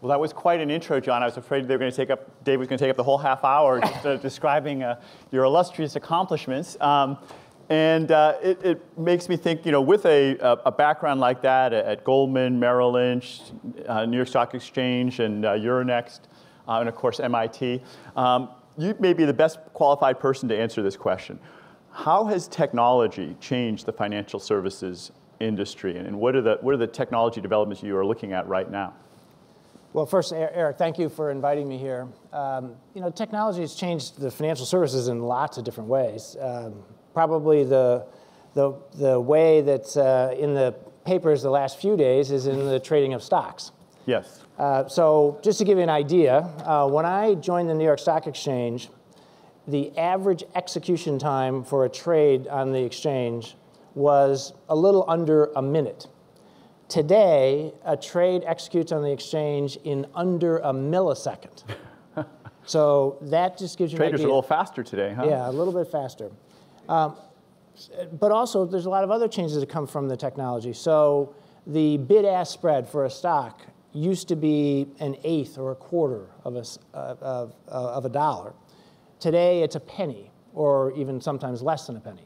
Well, that was quite an intro, John. I was afraid Dave was going to take up the whole half hour just describing your illustrious accomplishments. It makes me think, with a background like that at Goldman, Merrill Lynch, New York Stock Exchange, and Euronext, and of course MIT, you may be the best qualified person to answer this question. How has technology changed the financial services industry, and what are the technology developments you are looking at right now? Well, first, Eric, thank you for inviting me here. Technology has changed the financial services in lots of different ways. Probably the way that's in the papers the last few days is in the trading of stocks. Yes. So just to give you an idea, when I joined the New York Stock Exchange, the average execution time for a trade on the exchange was a little under a minute. Today, a trade executes on the exchange in under a millisecond. So that just gives you an idea. Traders are a little faster today, huh? Yeah, a little bit faster. But also, there's a lot of other changes that come from the technology. So the bid-ask spread for a stock used to be an eighth or a quarter of a dollar. Today, it's a penny, or even sometimes less than a penny.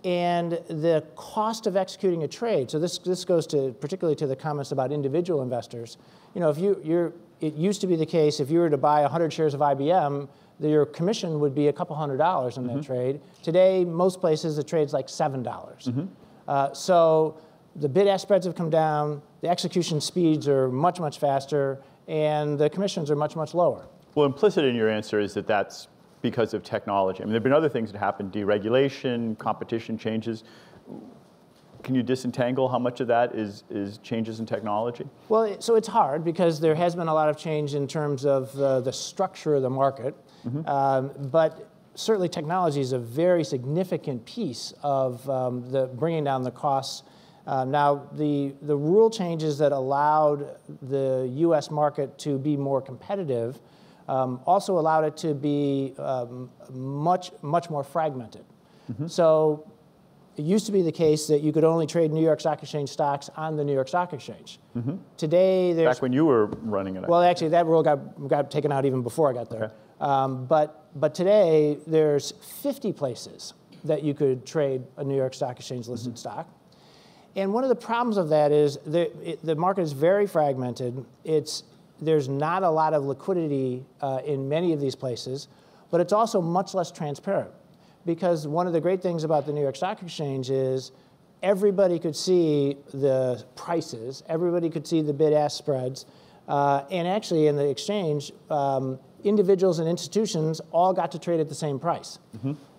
And the cost of executing a trade, so this goes particularly to the comments about individual investors. It used to be the case if you were to buy 100 shares of IBM, your commission would be a couple $100 in that trade. Today, most places, the trade's like $7. So the bid-ask spreads have come down, the execution speeds are much, much faster, and the commissions are much, much lower. Well, implicit in your answer is that that's because of technology. I mean, there have been other things that happened, deregulation, competition changes. Can you disentangle how much of that is changes in technology? Well, so it's hard because there has been a lot of change in terms of the structure of the market. But certainly technology is a very significant piece of the bringing down the costs. Now, the rule changes that allowed the U.S. market to be more competitive also allowed it to be much more fragmented. So it used to be the case that you could only trade New York Stock Exchange stocks on the New York Stock Exchange. Today, there's... Back when you were running it. Well, actually, that rule got taken out even before I got there. Okay. But today, there's 50 places that you could trade a New York Stock Exchange listed stock. And one of the problems of that is the market is very fragmented. There's not a lot of liquidity in many of these places, but it's also much less transparent. Because one of the great things about the New York Stock Exchange is everybody could see the prices, everybody could see the bid-ask spreads, and actually in the exchange, individuals and institutions all got to trade at the same price.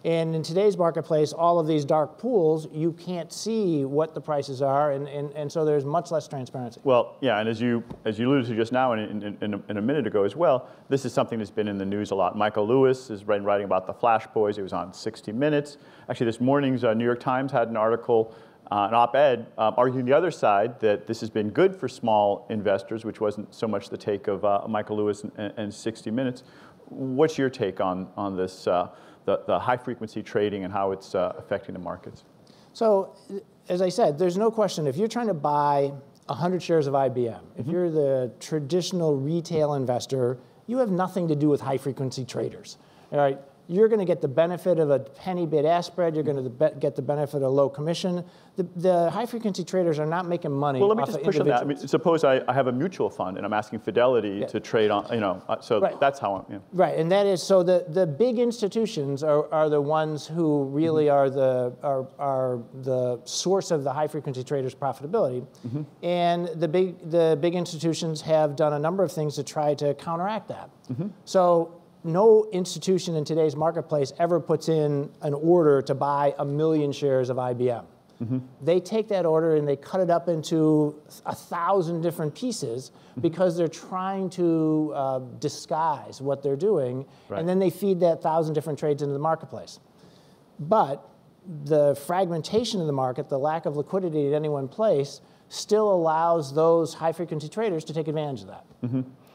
And in today's marketplace, all of these dark pools, you can't see what the prices are, and so there's much less transparency. Well, yeah, and as you alluded to just now and a minute ago as well, this is something that's been in the news a lot. Michael Lewis is writing about the Flash Boys. He was on 60 Minutes. Actually, this morning's New York Times had an article, an op-ed, arguing the other side that this has been good for small investors, which wasn't so much the take of Michael Lewis and 60 Minutes. What's your take on this, the high-frequency trading and how it's affecting the markets? So, as I said, there's no question. If you're trying to buy 100 shares of IBM, if you're the traditional retail investor, you have nothing to do with high-frequency traders. All right? You're going to get the benefit of a penny bid-ask spread. You're going to get the benefit of low commission. The high-frequency traders are not making money. Well, let me just push on that. I mean, suppose I have a mutual fund and I'm asking Fidelity to trade on, so that's how I'm. Right, and that is so the big institutions are the ones who really are the source of the high-frequency traders' profitability, and the big institutions have done a number of things to try to counteract that. So no institution in today's marketplace ever puts in an order to buy 1 million shares of IBM. They take that order and they cut it up into 1,000 different pieces because they're trying to disguise what they're doing, and then they feed that 1,000 different trades into the marketplace. But the fragmentation of the market, the lack of liquidity at any one place, still allows those high-frequency traders to take advantage of that.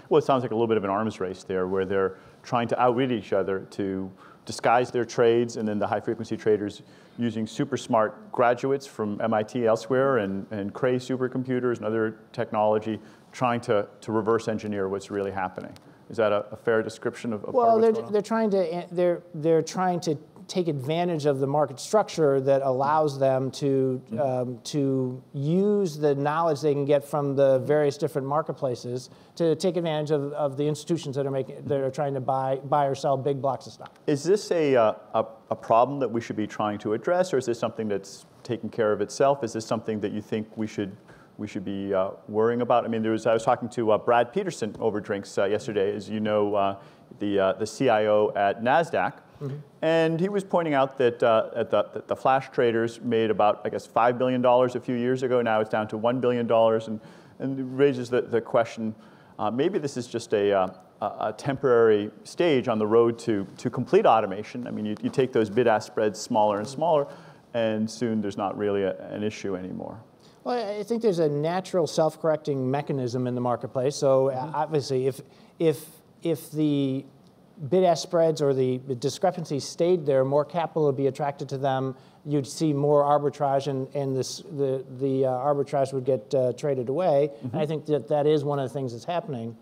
Well, it sounds like a little bit of an arms race there, where they're trying to outwit each other to disguise their trades, and then the high-frequency traders using super smart graduates from MIT elsewhere and Cray supercomputers and other technology trying to reverse engineer what's really happening. Is that a fair description of well, part of what's going on? they're trying to take advantage of the market structure that allows them to use the knowledge they can get from the various different marketplaces to take advantage of the institutions that are trying to buy or sell big blocks of stock. Is this a problem that we should be trying to address, or is this something that's taken care of itself? Is this something that you think we should be worrying about? I mean, I was talking to Brad Peterson over drinks yesterday, as you know, the CIO at NASDAQ, and he was pointing out that the flash traders made about, I guess, $5 billion a few years ago. Now it's down to $1 billion, and it raises the question, maybe this is just a temporary stage on the road to complete automation. I mean, you take those bid-ask spreads smaller and smaller, and soon there's not really an issue anymore. Well, I think there's a natural self-correcting mechanism in the marketplace. So obviously, if the bid-ask spreads or the discrepancy stayed there, more capital would be attracted to them. You'd see more arbitrage, and the arbitrage would get traded away. And I think that is one of the things that's happening.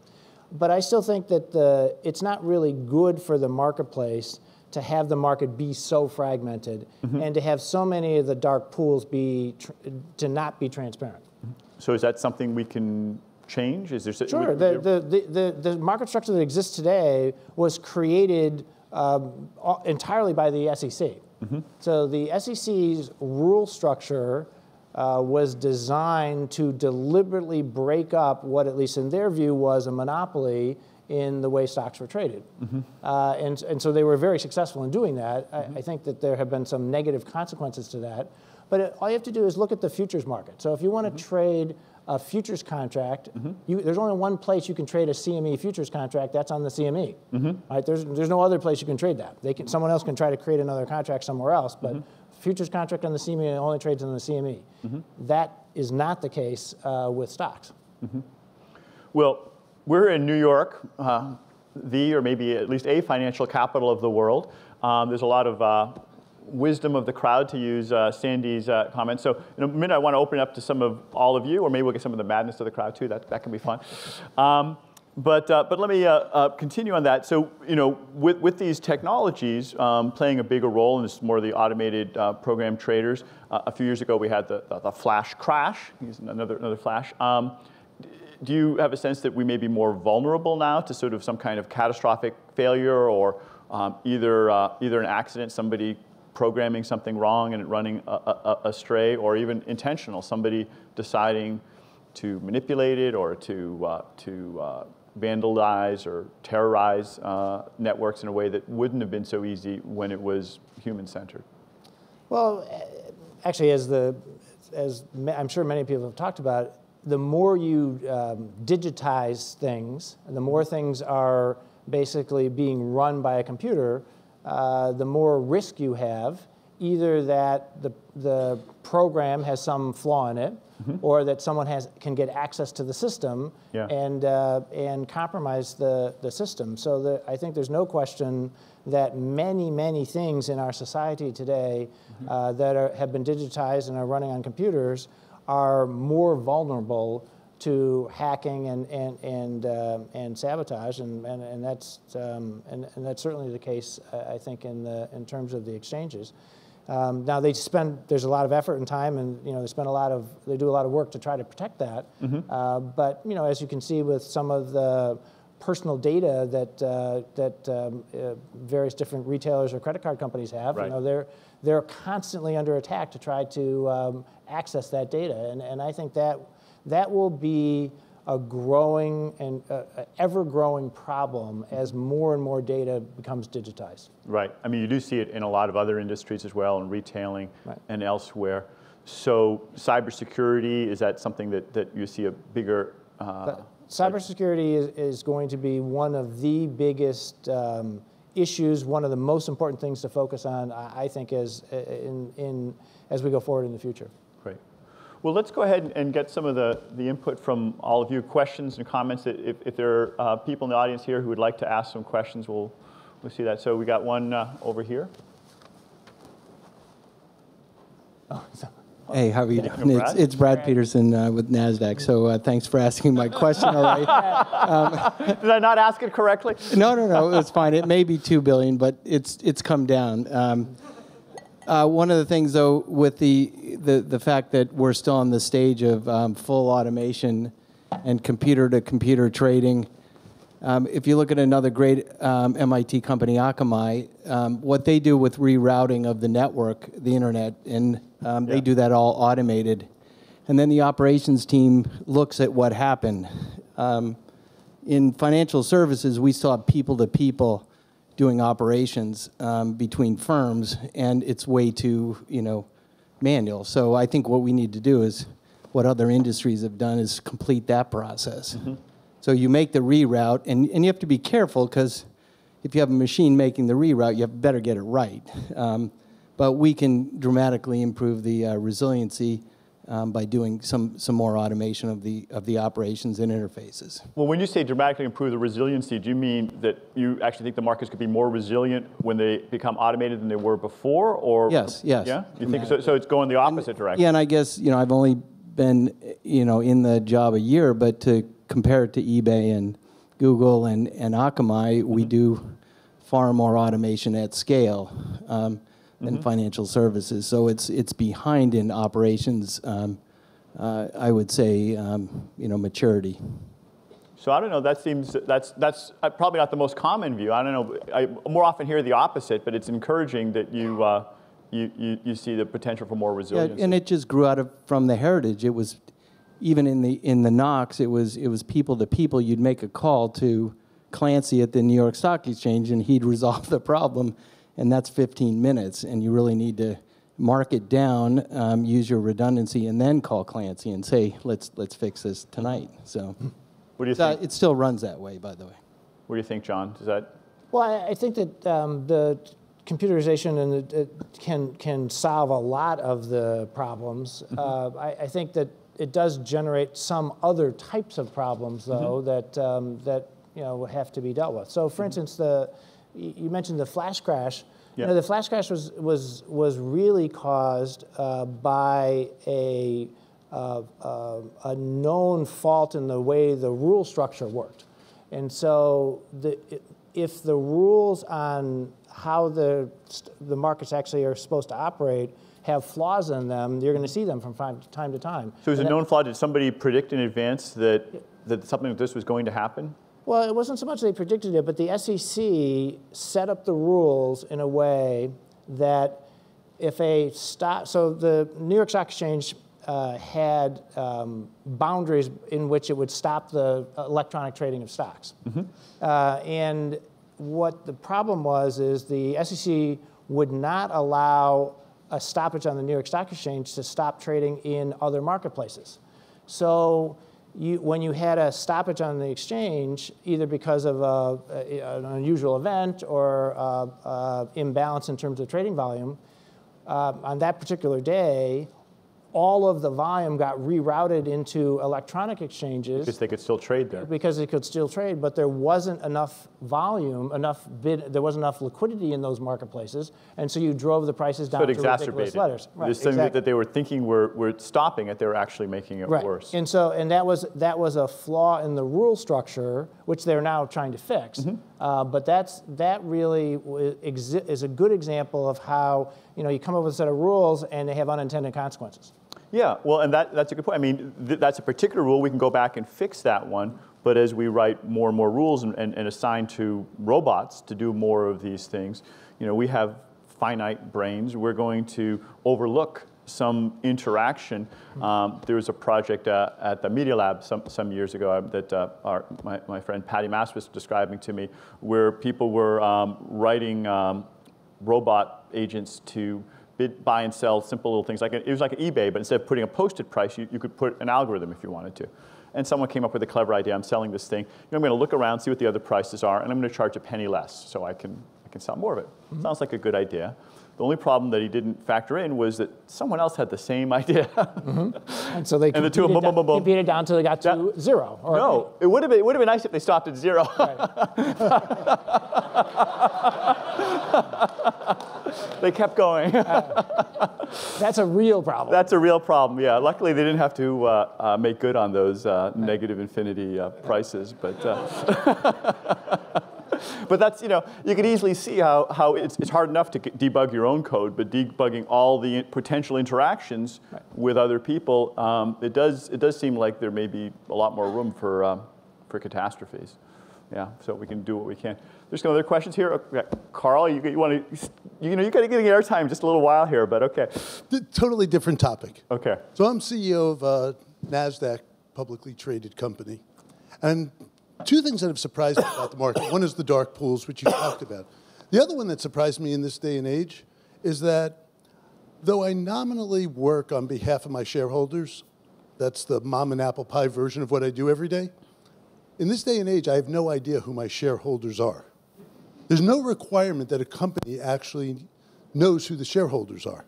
But I still think that it's not really good for the marketplace to have the market be so fragmented and to have so many of the dark pools to not be transparent. So is that something we can change? Is there Sure. The market structure that exists today was created entirely by the SEC. So the SEC's rule structure was designed to deliberately break up what, at least in their view, was a monopoly in the way stocks were traded. And so they were very successful in doing that. I think that there have been some negative consequences to that. But all you have to do is look at the futures market. So if you want to trade a futures contract, there's only one place you can trade a CME futures contract, that's on the CME. Right? There's no other place you can trade that. Someone else can try to create another contract somewhere else, but futures contract on the CME only trades on the CME. That is not the case with stocks. Well, we're in New York, or maybe at least a financial capital of the world. There's a lot of wisdom of the crowd, to use Sandy's comments. So in a minute, I want to open it up to all of you, or maybe we'll get some of the madness of the crowd too. That can be fun. But let me continue on that. So with these technologies playing a bigger role, and this is more of the automated program traders. A few years ago, we had the flash crash. Here's another flash. Do you have a sense that we may be more vulnerable now to sort of some kind of catastrophic failure, or either an accident, somebody programming something wrong and it running astray, or even intentional, somebody deciding to manipulate it or to vandalize or terrorize networks in a way that wouldn't have been so easy when it was human-centered? Well, actually, as I'm sure many people have talked about, the more you digitize things, and the more things are basically being run by a computer, the more risk you have, either that the program has some flaw in it, or that someone can get access to the system and compromise the system. So I think there's no question that many things in our society today that have been digitized and are running on computers are more vulnerable to hacking and sabotage, and that's certainly the case, I think, in terms of the exchanges. Now there's a lot of effort and time, and they do a lot of work to try to protect that. But as you can see with some of the personal data that various different retailers or credit card companies have, they're constantly under attack to try to access that data, and I think that will be a growing and ever-growing problem as more and more data becomes digitized. Right. I mean, you do see it in a lot of other industries as well, in retailing and elsewhere. So cybersecurity, is that something that you see a bigger... Cybersecurity is going to be one of the biggest issues, one of the most important things to focus on, I think, as we go forward in the future. Great. Well, let's go ahead and get some of the input from all of you, questions and comments. If there are people in the audience here who would like to ask some questions, we'll see that. So we got one over here. Hey, how are you doing? Brad? It's Brad Peterson with NASDAQ, so thanks for asking my question, all right? Did I not ask it correctly? No, it's fine. It may be $2 billion, but it's come down. One of the things, though, with the fact that we're still on the stage of full automation and computer-to-computer trading, if you look at another great MIT company, Akamai, what they do with rerouting of the network, the internet, and they do that all automated. And then the operations team looks at what happened. In financial services, we still have people-to-people doing operations between firms, and it's way too, manual. So I think what we need to do is, what other industries have done, is complete that process. Mm-hmm. So you make the reroute, and you have to be careful, because if you have a machine making the reroute, you better get it right. But we can dramatically improve the resiliency by doing some more automation of the operations and interfaces. Well, when you say dramatically improve the resiliency, do you mean that you actually think the markets could be more resilient when they become automated than they were before? Or Yes. Yeah, you think so? So it's going the opposite direction. Yeah, and I guess I've only been in the job a year, but to compare it to eBay and Google and Akamai, we do far more automation at scale than financial services. So it's behind in operations. I would say maturity. So I don't know. That's probably not the most common view. I don't know. I more often hear the opposite, but it's encouraging that you see the potential for more resilience. Yeah, and it just grew out from the heritage. It was even in the Knox. It was people to people. You'd make a call to Clancy at the New York Stock Exchange, and he'd resolve the problem, and that's 15 minutes. And you really need to mark it down, use your redundancy, and then call Clancy and say, let's fix this tonight. So, what do you think? It still runs that way, by the way. What do you think, John? Does that? Well, I think that the computerization and it can solve a lot of the problems. I think that it does generate some other types of problems, though, that have to be dealt with. So, for instance, you mentioned the flash crash. Yeah. The flash crash was really caused by a known fault in the way the rule structure worked, and so if the rules on how the markets actually are supposed to operate have flaws in them, you're going to see them from time to time. So it was a known flaw. Did somebody predict in advance that something like this was going to happen? Well, it wasn't so much they predicted it, but the SEC set up the rules in a way that if so the New York Stock Exchange had boundaries in which it would stop the electronic trading of stocks. And what the problem is the SEC would not allow a stoppage on the New York Stock Exchange to stop trading in other marketplaces. So when you had a stoppage on the exchange, either because of an unusual event or imbalance in terms of trading volume, on that particular day, all of the volume got rerouted into electronic exchanges. Because they could still trade there. Because they could still trade, but there wasn't enough volume, there wasn't enough liquidity in those marketplaces, and so you drove the prices down to ridiculous levels. Right, this thing that they were thinking were stopping it, they were actually making it worse. And so, that was a flaw in the rule structure, which they're now trying to fix. But that really is a good example of how you come up with a set of rules and they have unintended consequences. Yeah, well, and that's a good point. I mean, that's a particular rule. We can go back and fix that one. But as we write more and more rules and assign to robots to do more of these things, we have finite brains. We're going to overlook some interaction. There was a project at the Media Lab some years ago that my friend Patty Mass was describing to me, where people were writing robot agents to buy and sell simple little things. It was like an eBay, but instead of putting a posted price, you could put an algorithm if you wanted to. And someone came up with a clever idea. I'm selling this thing. I'm going to look around, see what the other prices are, and I'm going to charge a penny less so I can sell more of it. Sounds like a good idea. The only problem that he didn't factor in was that someone else had the same idea. And so they competed down until they got to zero. No, it would have been nice if they stopped at zero. Right. They kept going. That's a real problem. That's a real problem, yeah. Luckily, they didn't have to make good on those negative infinity prices, but but that's, you can easily see how it's hard enough to debug your own code, but debugging all the potential interactions with other people, it does seem like there may be a lot more room for catastrophes. Yeah, so we can do what we can. There's no other questions here. Okay. Carl, you want to, you got to get airtime just a little while here, but okay. Totally different topic. Okay. So I'm CEO of a NASDAQ publicly traded company. And two things that have surprised me about the market. One is the dark pools, which you talked about. The other one that surprised me in this day and age is that though I nominally work on behalf of my shareholders, that's the mom and apple pie version of what I do every day, in this day and age, I have no idea who my shareholders are. There's no requirement that a company actually knows who the shareholders are.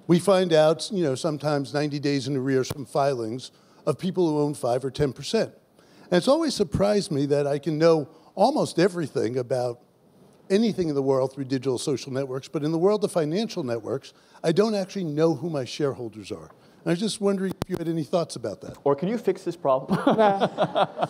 We find out, sometimes 90 days in arrears from filings of people who own 5 or 10%. And it's always surprised me that I can know almost everything about anything in the world through digital social networks, but in the world of financial networks, I don't actually know who my shareholders are. And I was just wondering if you had any thoughts about that. Or can you fix this problem?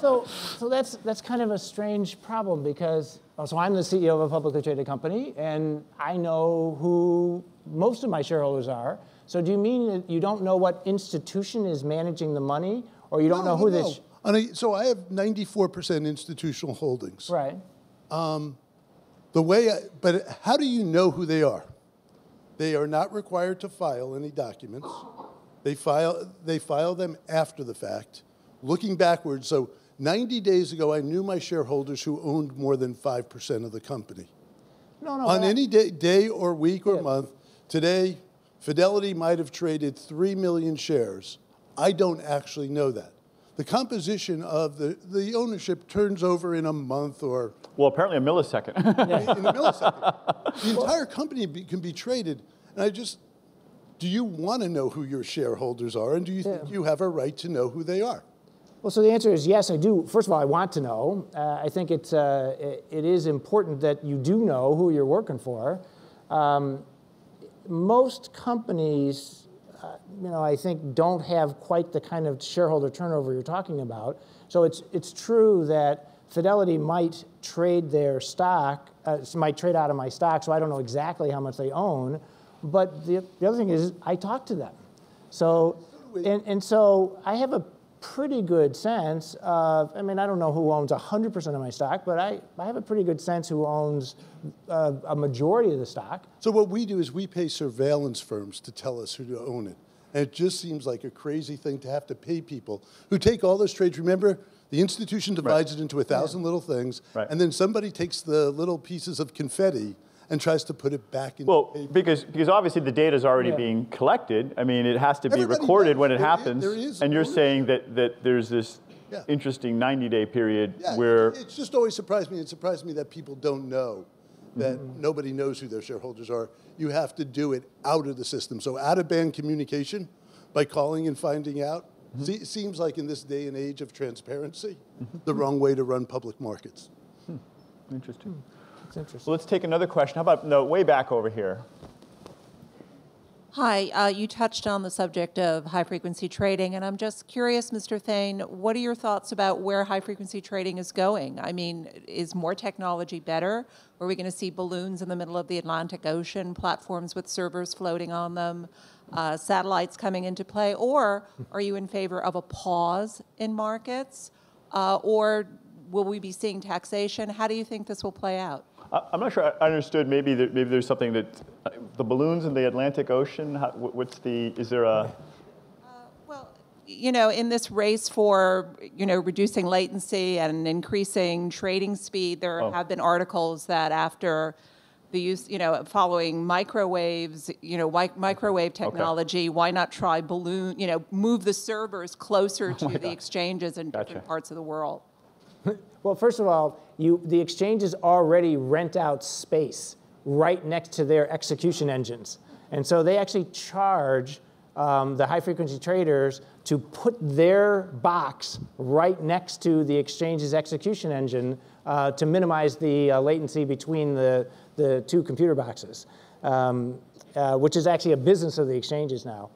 So that's kind of a strange problem because, so I'm the CEO of a publicly traded company, and I know who most of my shareholders are. So do you mean that you don't know what institution is managing the money, or you don't know who this? So I have 94% institutional holdings. Right. But how do you know who they are? They are not required to file any documents. They file them after the fact, looking backwards. So 90 days ago, I knew my shareholders who owned more than 5% of the company. No. On any day or week or month, today, Fidelity might have traded 3 million shares. I don't actually know that. The composition of the ownership turns over in a month or... Well, apparently a millisecond. In a millisecond. The entire company can be traded. And do you want to know who your shareholders are? And do you think you have a right to know who they are? Well, so the answer is yes, I do. First of all, I want to know. I think it is important that you do know who you're working for. Most companies, I think, don't have quite the kind of shareholder turnover you're talking about. So it's true that Fidelity might trade their stock, might trade out of my stock, so I don't know exactly how much they own. But the other thing is, I talk to them. So, and so I have a pretty good sense of, I don't know who owns 100% of my stock, but I have a pretty good sense who owns a majority of the stock. So what we do is we pay surveillance firms to tell us who to own it. And it just seems like a crazy thing to have to pay people who take all those trades. Remember, the institution divides it into 1,000 little things, and then somebody takes the little pieces of confetti and tries to put it back in. Well, because obviously the data is already being collected. It has to be recorded when it happens. And you're saying that there's this interesting 90-day period where... It's just always surprised me. It surprised me that people don't know that nobody knows who their shareholders are. You have to do it out of the system. So out-of-band communication by calling and finding out seems like in this day and age of transparency, the wrong way to run public markets. Interesting. That's interesting. Well, let's take another question. How about, way back over here? Hi, you touched on the subject of high-frequency trading, and I'm just curious, Mr. Thain, what are your thoughts about where high-frequency trading is going? Is more technology better? Are we going to see balloons in the middle of the Atlantic Ocean, platforms with servers floating on them, satellites coming into play? Or are you in favor of a pause in markets? Or will we be seeing taxation? How do you think this will play out? I'm not sure I understood. Maybe there's something that the balloons in the Atlantic Ocean. Is there a? Well, in this race for reducing latency and increasing trading speed, there have been articles that after the use, following microwaves, microwave technology, why not try move the servers closer to the exchanges in different parts of the world? Well, first of all, the exchanges already rent out space right next to their execution engines. And so they actually charge the high-frequency traders to put their box right next to the exchange's execution engine to minimize the latency between the two computer boxes. which is actually a business of the exchanges now.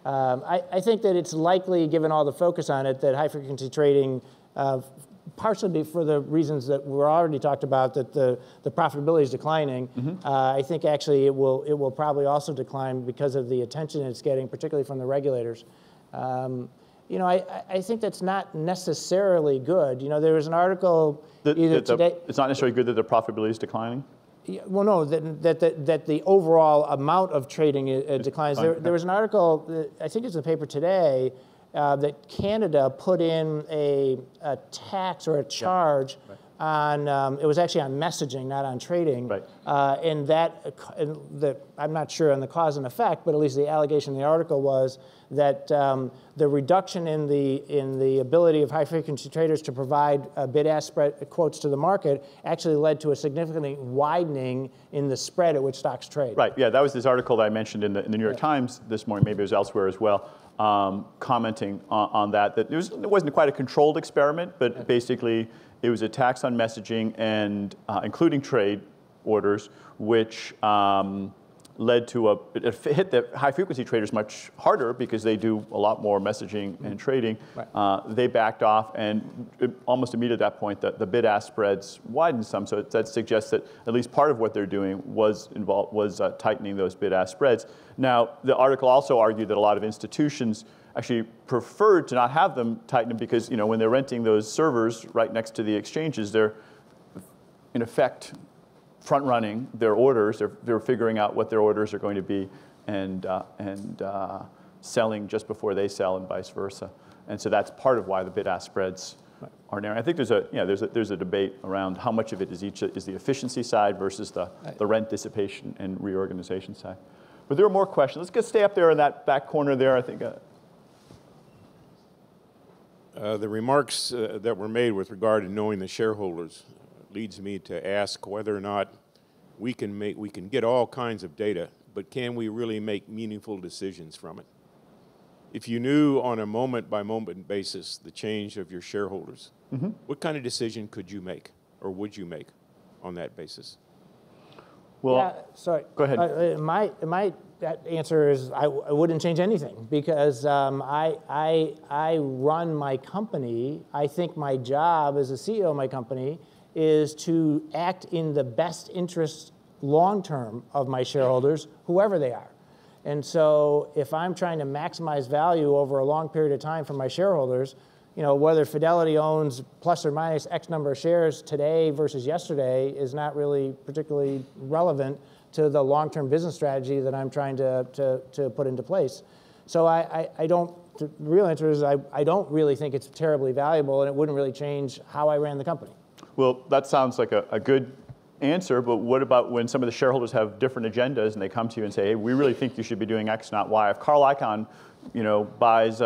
I think that it's likely, given all the focus on it, that high-frequency trading, partially for the reasons that were already talked about, that the profitability is declining. I think actually it will probably also decline because of the attention it's getting, particularly from the regulators. You know, I think that's not necessarily good. You know, there was an article today. It's not necessarily good that the profitability is declining? Well, no, that the overall amount of trading declines. There was an article, I think it's in the paper today, that Canada put in a tax or a charge on, it was actually on messaging, not on trading. Right. And I'm not sure on the cause and effect, but at least the allegation in the article was that the reduction in the ability of high-frequency traders to provide bid-ask spread quotes to the market actually led to a significant widening in the spread at which stocks trade. Right, yeah, that was this article that I mentioned in the New York Times this morning, maybe it was elsewhere as well, commenting on that it wasn't quite a controlled experiment, but basically it was a tax on messaging and including trade orders, which led to it hit the high-frequency traders much harder because they do a lot more messaging and trading. Right. They backed off, and almost immediately at that point, the bid-ask spreads widened some. So that suggests that at least part of what they're doing was tightening those bid-ask spreads. Now, the article also argued that a lot of institutions actually preferred to not have them tighten because, you know, when they're renting those servers right next to the exchanges, they're in effect front-running their orders. They're figuring out what their orders are going to be and selling just before they sell and vice versa. And so that's part of why the bid-ask spreads are narrowing. I think there's a debate around how much of it is the efficiency side versus the rent dissipation and reorganization side. But there are more questions. Let's stay up there in that back corner there, I think. The remarks that were made with regard to knowing the shareholders leads me to ask whether or not we can get all kinds of data, but can we really make meaningful decisions from it? If you knew on a moment-by-moment basis the change of your shareholders, what kind of decision could you make, or would you make on that basis? Well, sorry. Go ahead. My answer is I wouldn't change anything because I run my company. I think my job as a CEO of my company is to act in the best interest long-term of my shareholders, whoever they are. And so if I'm trying to maximize value over a long period of time for my shareholders, you know, whether Fidelity owns plus or minus X number of shares today versus yesterday is not really particularly relevant to the long-term business strategy that I'm trying to put into place. So I don't, the real answer is I don't really think it's terribly valuable, and it wouldn't really change how I ran the company. Well, that sounds like a good answer, but what about when some of the shareholders have different agendas and they come to you and say, hey, we really think you should be doing X, not Y. If Carl Icahn, you know, buys,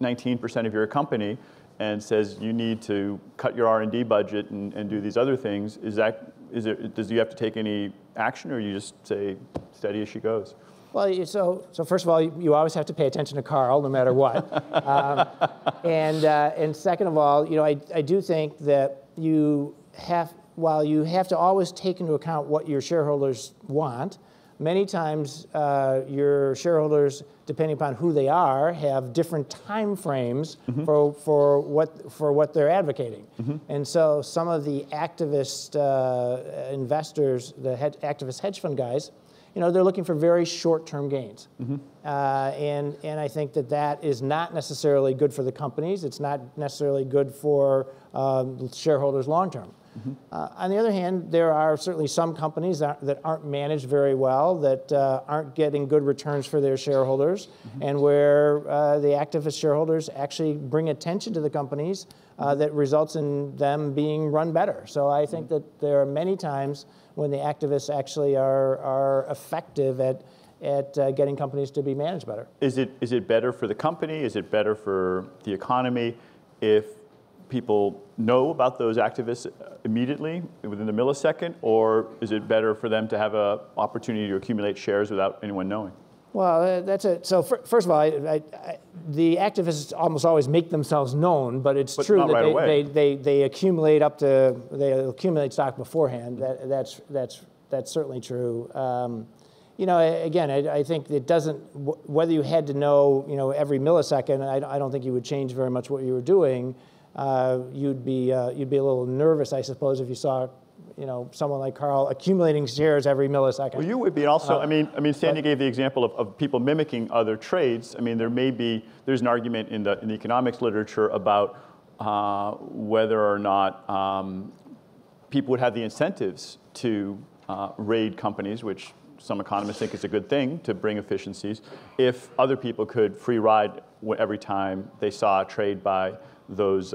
19% of your company and says you need to cut your R&D budget and do these other things, does you have to take any action, or you just say steady as she goes? Well, so first of all, you always have to pay attention to Carl, no matter what. And second of all, you know, I do think that while you have to always take into account what your shareholders want, many times your shareholders, depending upon who they are, have different time frames for what they're advocating. And so some of the activist investors, the activist hedge fund guys, you know, they're looking for very short-term gains. And I think that is not necessarily good for the companies. It's not necessarily good for shareholders long-term. On the other hand, there are certainly some companies that aren't managed very well, that aren't getting good returns for their shareholders, and where the activist shareholders actually bring attention to the companies that results in them being run better. So I think that there are many times when the activists actually are effective at getting companies to be managed better. Is it better for the company? Is it better for the economy if people know about those activists immediately, within the millisecond, or is it better for them to have an opportunity to accumulate shares without anyone knowing? Well, that's it. So first of all, the activists almost always make themselves known, but it's true that they accumulate stock beforehand. That's that's certainly true. You know, again, I think it doesn't, whether you had to know, you know, every millisecond, I don't think you would change very much what you were doing. You'd be a little nervous, I suppose, if you saw, you know, someone like Carl accumulating shares every millisecond. Well, you would be, and also, I mean, Sandy gave the example of people mimicking other trades. I mean, there's an argument in the economics literature about whether or not people would have the incentives to raid companies, which some economists think is a good thing to bring efficiencies, if other people could free ride every time they saw a trade by those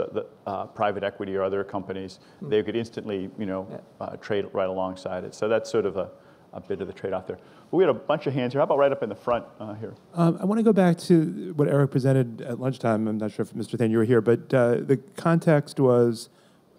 private equity or other companies, they could instantly, you know, trade right alongside it. So that's sort of a bit of the trade-off there. But we had a bunch of hands here. How about right up in the front here? I want to go back to what Eric presented at lunchtime. I'm not sure if Mr. Thain, you were here, but the context was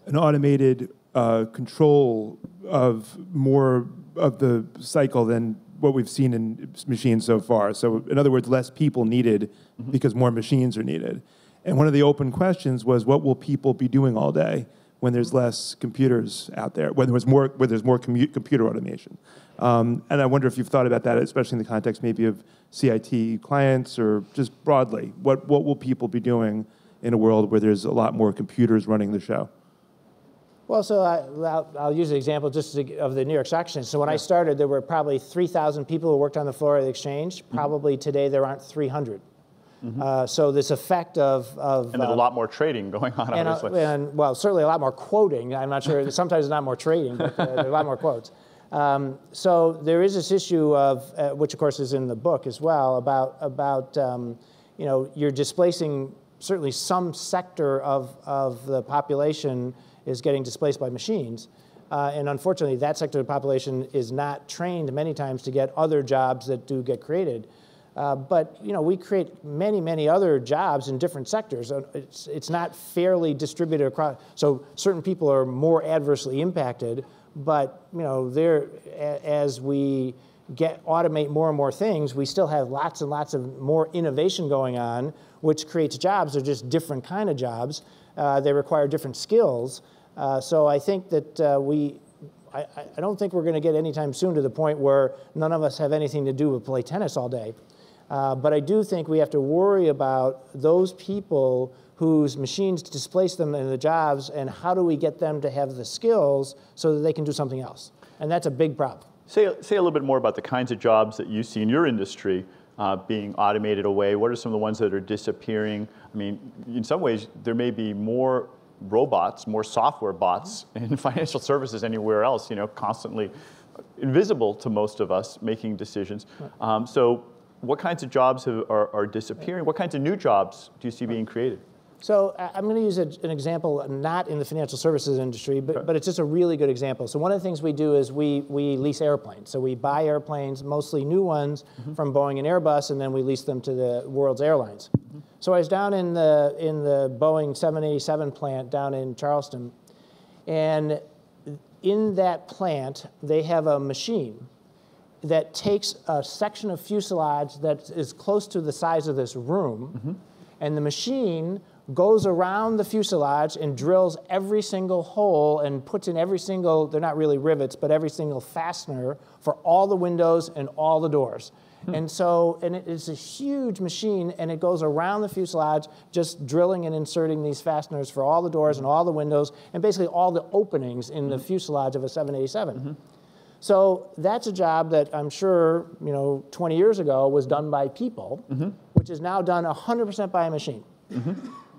an automated control of more of the cycle than what we've seen in machines so far. So in other words, less people needed because more machines are needed. And one of the open questions was, what will people be doing all day when there's less computers out there, when there's more computer automation? And I wonder if you've thought about that, especially in the context maybe of CIT clients or just broadly. What will people be doing in a world where there's a lot more computers running the show? Well, so I'll use an example just of the New York Stock Exchange. So when I started, there were probably 3,000 people who worked on the floor of the exchange. Probably today there aren't 300. So this effect of and there's a lot more trading going on, obviously. And well, certainly a lot more quoting. I'm not sure. Sometimes it's not more trading, but there's a lot more quotes. So there is this issue of, which of course is in the book as well, about you know, you're displacing certainly some sector of the population is getting displaced by machines. And unfortunately, that sector of the population is not trained many times to get other jobs that do get created. But you know, we create many other jobs in different sectors. It's not fairly distributed across. So certain people are more adversely impacted. But you know, as we automate more and more things, we still have lots and lots of more innovation going on, which creates jobs. They're just different kind of jobs. They require different skills. So I think that I don't think we're going to get anytime soon to the point where none of us have anything to do with play tennis all day. But I do think we have to worry about those people whose machines displace them in the jobs, and how do we get them to have the skills so that they can do something else? And that's a big problem. Say a little bit more about the kinds of jobs that you see in your industry being automated away. What are some of the ones that are disappearing? I mean, in some ways, there may be more robots, more software bots in financial services anywhere else, you know, constantly invisible to most of us making decisions. So what kinds of jobs are disappearing? What kinds of new jobs do you see being created? So I'm going to use an example not in the financial services industry, but it's just a really good example. So one of the things we do is we lease airplanes. So we buy airplanes, mostly new ones, from Boeing and Airbus, and then we lease them to the world's airlines. So I was down in the Boeing 787 plant down in Charleston, and in that plant they have a machine that takes a section of fuselage that is close to the size of this room, and the machine goes around the fuselage and drills every single hole and puts in every single, they're not really rivets, but every single fastener for all the windows and all the doors. And so, and it's a huge machine, and it goes around the fuselage, just drilling and inserting these fasteners for all the doors and all the windows, and basically all the openings in the fuselage of a 787. So that's a job that I'm sure, you know, 20 years ago was done by people, which is now done 100% by a machine.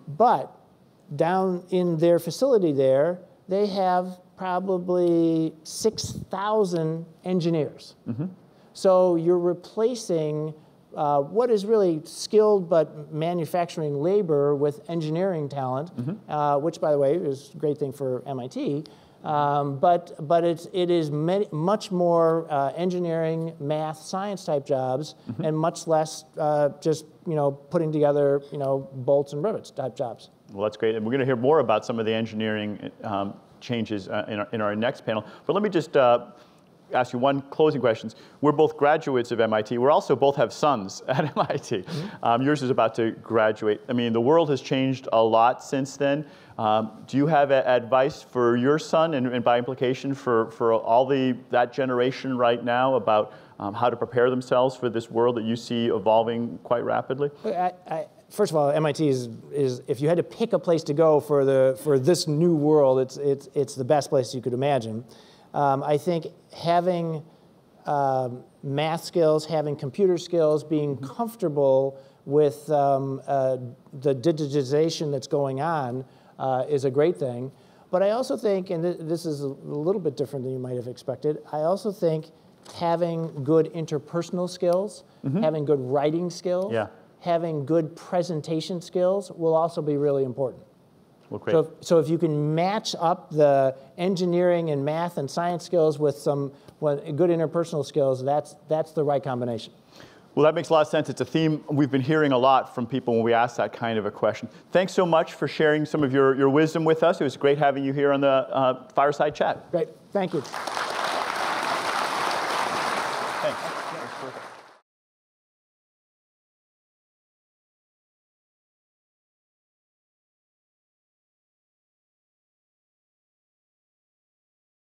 But down in their facility there, they have probably 6,000 engineers. So you're replacing what is really skilled but manufacturing labor with engineering talent, which, by the way, is a great thing for MIT. But it is much more engineering, math, science type jobs, and much less just, you know, putting together, you know, bolts and rivets type jobs. Well, that's great, and we're going to hear more about some of the engineering changes in our next panel. But let me just ask you one closing question. We're both graduates of MIT. We also both have sons at MIT. Yours is about to graduate. I mean, the world has changed a lot since then. Do you have advice for your son, and by implication for all that generation right now, about how to prepare themselves for this world that you see evolving quite rapidly? First of all, MIT is if you had to pick a place to go for this new world, it's the best place you could imagine. I think having math skills, having computer skills, being comfortable with the digitization that's going on is a great thing. But I also think, and this is a little bit different than you might have expected, I also think having good interpersonal skills, having good writing skills, having good presentation skills will also be really important. Well, great. So if you can match up the engineering and math and science skills with some good interpersonal skills, that's the right combination. Well, that makes a lot of sense. It's a theme we've been hearing a lot from people when we ask that kind of a question. Thanks so much for sharing some of your wisdom with us. It was great having you here on the Fireside Chat. Great. Thank you. Thanks.